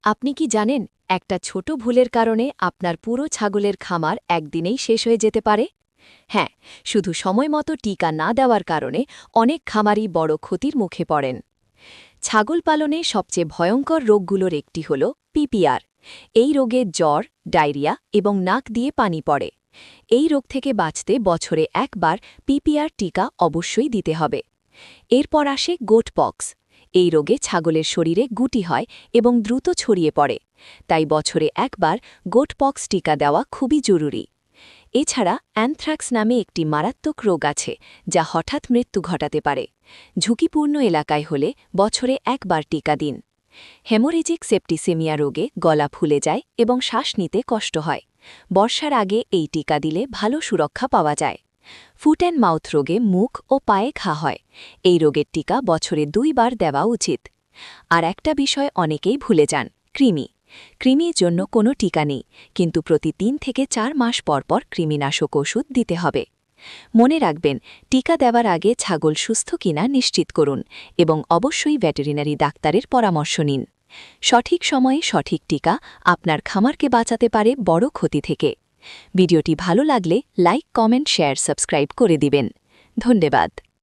আপনি কি জানেন একটা ছোট ভুলের কারণে আপনার পুরো ছাগলের খামার একদিনেই শেষ হয়ে যেতে পারে? হ্যাঁ, শুধু সময়মতো টিকা না দেওয়ার কারণে অনেক খামারই বড় ক্ষতির মুখে পড়েন। ছাগল পালনে সবচেয়ে ভয়ঙ্কর রোগগুলোর একটি হল পিপিআর। এই রোগে জ্বর, ডায়রিয়া এবং নাক দিয়ে পানি পড়ে। এই রোগ থেকে বাঁচতে বছরে একবার পিপিআর টিকা অবশ্যই দিতে হবে। এরপর আসে গোটপক্স। এই রোগে ছাগলের শরীরে গুটি হয় এবং দ্রুত ছড়িয়ে পড়ে, তাই বছরে একবার গোটপক্স টিকা দেওয়া খুবই জরুরি। এছাড়া অ্যানথ্রাক্স নামে একটি মারাত্মক রোগ আছে যা হঠাৎ মৃত্যু ঘটাতে পারে। ঝুঁকিপূর্ণ এলাকায় হলে বছরে একবার টিকা দিন। হেমোরেজিক সেপ্টিসেমিয়া রোগে গলা ফুলে যায় এবং শ্বাস নিতে কষ্ট হয়। বর্ষার আগে এই টিকা দিলে ভালো সুরক্ষা পাওয়া যায়। ফুট অ্যান্ড মাউথ রোগে মুখ ও পায়ে ঘা হয়। এই রোগের টিকা বছরে 2 বার দেওয়া উচিত। আর একটা বিষয় অনেকেই ভুলে যান, কৃমি। কৃমির জন্য কোনো টিকা নেই, কিন্তু প্রতি 3 থেকে 4 মাস পরপর কৃমিনাশক ওষুধ দিতে হবে। মনে রাখবেন, টিকা দেওয়ার আগে ছাগল সুস্থ কিনা নিশ্চিত করুন এবং অবশ্যই ভেটেরিনারি ডাক্তারের পরামর্শ নিন। সঠিক সময়ে সঠিক টিকা আপনার খামারকে বাঁচাতে পারে বড় ক্ষতি থেকে। ভিডিওটি ভালো লাগলে লাইক, কমেন্ট, শেয়ার, সাবস্ক্রাইব করে দিবেন। ধন্যবাদ।